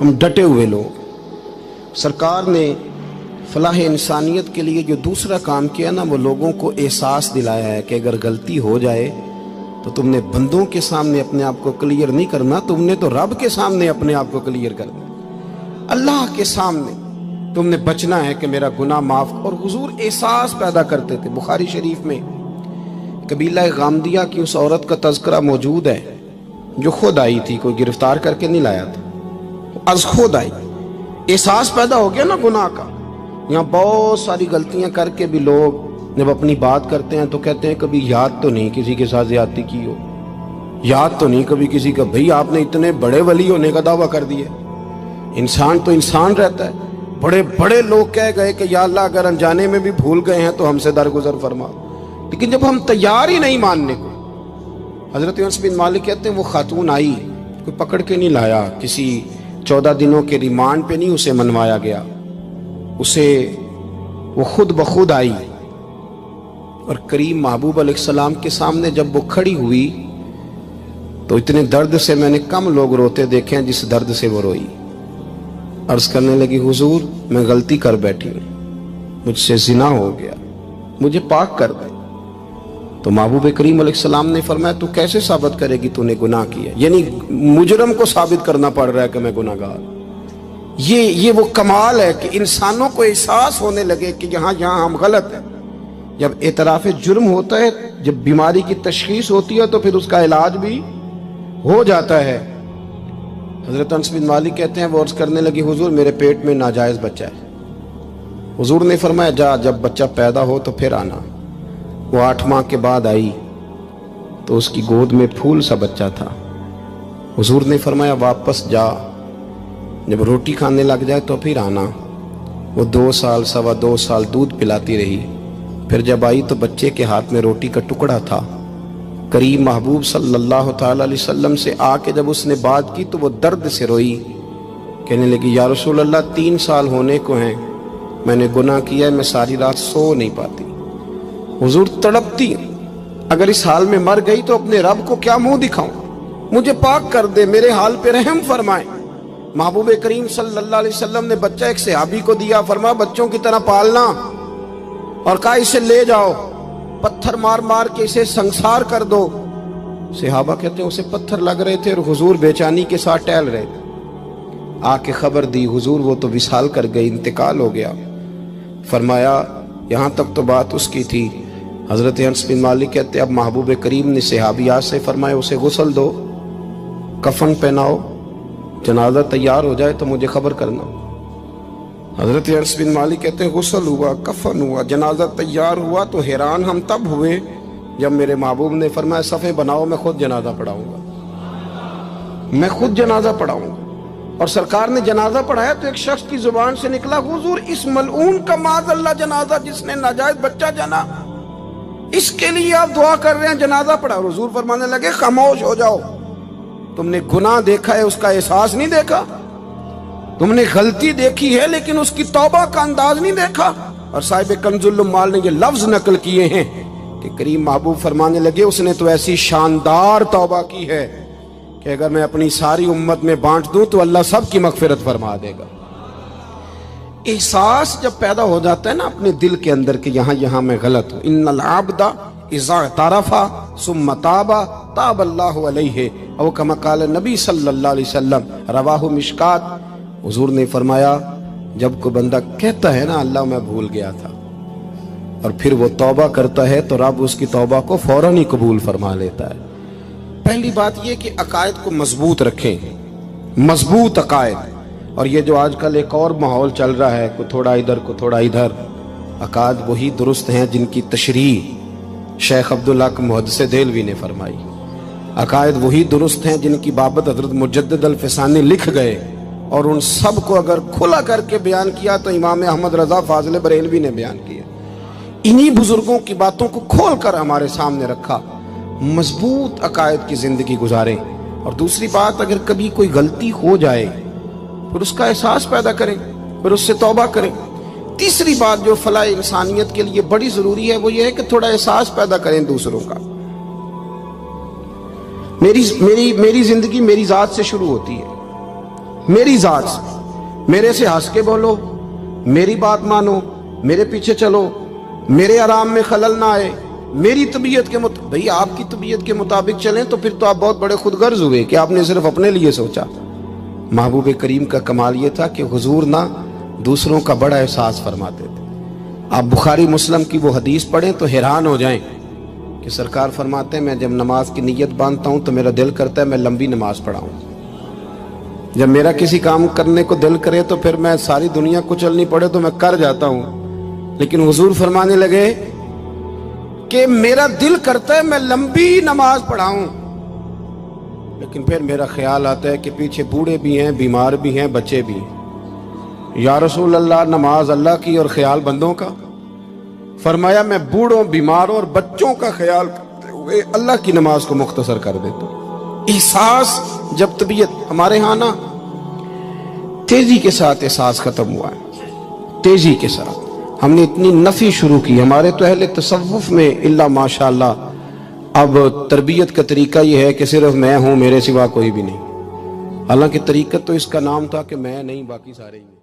ہم ڈٹے ہوئے لوگ. سرکار نے فلاح انسانیت کے لیے جو دوسرا کام کیا نا، وہ لوگوں کو احساس دلایا ہے کہ اگر غلطی ہو جائے تو تم نے بندوں کے سامنے اپنے آپ کو کلیئر نہیں کرنا، تم نے تو رب کے سامنے اپنے آپ کو کلیئر کرنا، اللہ کے سامنے تم نے بچنا ہے کہ میرا گناہ معاف. اور حضور احساس پیدا کرتے تھے. بخاری شریف میں قبیلہ غامدیہ کی اس عورت کا تذکرہ موجود ہے جو خود آئی تھی، کوئی گرفتار کر کے نہیں لایا تھا، از خود آئی. احساس پیدا ہو گیا نا گناہ کا. یہاں بہت ساری غلطیاں کر کے بھی لوگ جب اپنی بات کرتے ہیں تو کہتے ہیں کبھی یاد تو نہیں کسی کے ساتھ زیادتی کی ہو، یاد تو نہیں کبھی کسی کا. بھئی آپ نے اتنے بڑے ولی ہونے کا دعویٰ کر دیا. انسان تو انسان رہتا ہے. بڑے بڑے لوگ کہہ گئے کہ یا اللہ اگر انجانے میں بھی بھول گئے ہیں تو ہم سے درگزر فرما. لیکن جب ہم تیار ہی نہیں ماننے کو. حضرت انس بن مالک کہتے ہیں وہ خاتون آئی، کوئی پکڑ کے نہیں لایا، کسی 14 دنوں کے ریمانڈ پہ نہیں اسے منوایا گیا، اسے وہ خود بخود آئی. اور کریم محبوب علیہ السلام کے سامنے جب وہ کھڑی ہوئی تو اتنے درد سے میں نے کم لوگ روتے دیکھے ہیں جس درد سے وہ روئی. عرض کرنے لگی حضور میں غلطی کر بیٹھی ہوں، مجھ سے زنا ہو گیا، مجھے پاک کر دے. تو محبوب کریم علیہ السلام نے فرمایا تو کیسے ثابت کرے گی تو نے گناہ کیا؟ یعنی مجرم کو ثابت کرنا پڑ رہا ہے کہ میں گناہ گار. یہ وہ کمال ہے کہ انسانوں کو احساس ہونے لگے کہ یہاں ہم غلط ہیں. جب اعتراف جرم ہوتا ہے، جب بیماری کی تشخیص ہوتی ہے تو پھر اس کا علاج بھی ہو جاتا ہے. حضرت انس بن مالک کہتے ہیں وہ عرض کرنے لگی حضور میرے پیٹ میں ناجائز بچہ ہے. حضور نے فرمایا جا جب بچہ پیدا ہو تو پھر آنا. وہ 8 ماہ کے بعد آئی تو اس کی گود میں پھول سا بچہ تھا. حضور نے فرمایا واپس جا، جب روٹی کھانے لگ جائے تو پھر آنا. وہ 2 سال 2.25 سال دودھ پلاتی رہی. پھر جب آئی تو بچے کے ہاتھ میں روٹی کا ٹکڑا تھا. کریم محبوب صلی اللہ تعالی علیہ وسلم سے آ کے جب اس نے بات کی تو وہ درد سے روئی، کہنے لگی یا رسول اللہ 3 سال ہونے کو ہیں، میں نے گناہ کیا ہے، میں ساری رات سو نہیں پاتی. حضور تڑپتی، اگر اس حال میں مر گئی تو اپنے رب کو کیا منہ دکھاؤں، مجھے پاک کر دے، میرے حال پہ رحم فرمائے. محبوب کریم صلی اللہ علیہ وسلم نے بچہ ایک صحابی کو دیا، فرمایا بچوں کی طرح پالنا، اور کہا اسے لے جاؤ، پتھر مار مار کے اسے سنسار کر دو. صحابہ کہتے ہیں اسے پتھر لگ رہے تھے اور حضور بے چینی کے ساتھ ٹہل رہے تھے. آ کے خبر دی حضور وہ تو وصال کر گئی، انتقال ہو گیا. فرمایا یہاں تک تو بات اس کی تھی. حضرت انس بن مالک کہتے اب محبوب کریم نے صحابیات سے فرمایا اسے غسل دو، کفن پہناؤ، جنازہ تیار ہو جائے تو مجھے خبر کرنا. حضرت انس بن مالک کہتے ہیں غسل ہوا، کفن ہوا، جنازہ تیار ہوا تو حیران ہم تب ہوئے جب میرے محبوب نے فرمایا صفیں بناؤ، میں خود جنازہ پڑھاؤں گا، میں خود جنازہ پڑھاؤں گا. اور سرکار نے جنازہ پڑھایا تو ایک شخص کی زبان سے نکلا حضور اس ملعون کا معاذ اللہ جنازہ جس نے ناجائز بچہ جنا، اس کے لیے آپ دعا کر رہے ہیں، جنازہ پڑھا. حضور فرمانے لگے خاموش ہو جاؤ، تم نے گناہ دیکھا ہے، اس کا احساس نہیں دیکھا. تم نے غلطی دیکھی ہے لیکن اس کی توبہ کا انداز نہیں دیکھا. اور صاحب کنز العمال نے یہ لفظ نقل کیے ہیں کہ کریم محبوب فرمانے لگے اس نے تو ایسی شاندار توبہ کی ہے کہ اگر میں اپنی ساری امت میں بانٹ دوں تو اللہ سب کی مغفرت فرما دے گا. احساس جب پیدا ہو جاتا ہے نا اپنے دل کے اندر کہ یہاں میں غلط ہوں. ان العبد اذا اعترف ثم تاب تاب اللہ علیہ او کما قال نبی صلی اللہ علیہ وسلم، رواہ مشکات. حضور نے فرمایا جب کوئی بندہ کہتا ہے نا اللہ میں بھول گیا تھا، اور پھر وہ توبہ کرتا ہے تو رب اس کی توبہ کو فوراً ہی قبول فرما لیتا ہے. پہلی بات یہ کہ عقائد کو مضبوط رکھیں، مضبوط عقائد. اور یہ جو آج کل ایک اور ماحول چل رہا ہے، کو تھوڑا ادھر کو تھوڑا ادھر، عقائد وہی درست ہیں جن کی تشریح شیخ عبدالحق محدث دہلوی نے فرمائی. عقائد وہی درست ہیں جن کی بابت حضرت مجدد الفسانی لکھ گئے، اور ان سب کو اگر کھلا کر کے بیان کیا تو امام احمد رضا فاضل بریلوی نے بیان کیا. انہی بزرگوں کی باتوں کو کھول کر ہمارے سامنے رکھا. مضبوط عقائد کی زندگی گزاریں. اور دوسری بات اگر کبھی کوئی غلطی ہو جائے پھر اس کا احساس پیدا کریں، پھر اس سے توبہ کریں. تیسری بات جو فلاح انسانیت کے لیے بڑی ضروری ہے وہ یہ ہے کہ تھوڑا احساس پیدا کریں دوسروں کا. میری زندگی میری ذات سے شروع ہوتی ہے. میری ذات سے، میرے سے ہنس کے بولو، میری بات مانو، میرے پیچھے چلو، میرے آرام میں خلل نہ آئے، میری طبیعت کے بھئی آپ کی طبیعت کے مطابق چلیں تو پھر تو آپ بہت بڑے خود غرض ہوئے کہ آپ نے صرف اپنے لیے سوچا۔ محبوب کریم کا کمال یہ تھا کہ حضور نہ دوسروں کا بڑا احساس فرماتے تھے۔ آپ بخاری مسلم کی وہ حدیث پڑھیں تو حیران ہو جائیں کہ سرکار فرماتے ہیں میں جب نماز کی نیت باندھتا ہوں تو میرا دل کرتا ہے میں لمبی نماز پڑھاؤں۔ جب میرا کسی کام کرنے کو دل کرے تو پھر میں ساری دنیا کچلنی پڑے تو میں کر جاتا ہوں، لیکن حضور فرمانے لگے کہ میرا دل کرتا ہے میں لمبی نماز پڑھاؤں، لیکن پھر میرا خیال آتا ہے کہ پیچھے بوڑھے بھی ہیں، بیمار بھی ہیں، بچے بھی ہیں۔ یا رسول اللہ نماز اللہ کی اور خیال بندوں کا؟ فرمایا میں بوڑھوں، بیماروں اور بچوں کا خیال کرتے ہوئے اللہ کی نماز کو مختصر کر دیتا ہوں۔ احساس جب طبیعت ہمارے ہاں نا تیزی کے ساتھ احساس ختم ہوا ہے، تیزی کے ساتھ ہم نے اتنی نفی شروع کی۔ ہمارے تو اہل تصوف میں اللہ ماشاءاللہ اب تربیت کا طریقہ یہ ہے کہ صرف میں ہوں، میرے سوا کوئی بھی نہیں، حالانکہ طریقت تو اس کا نام تھا کہ میں نہیں باقی سارے ہی ہیں۔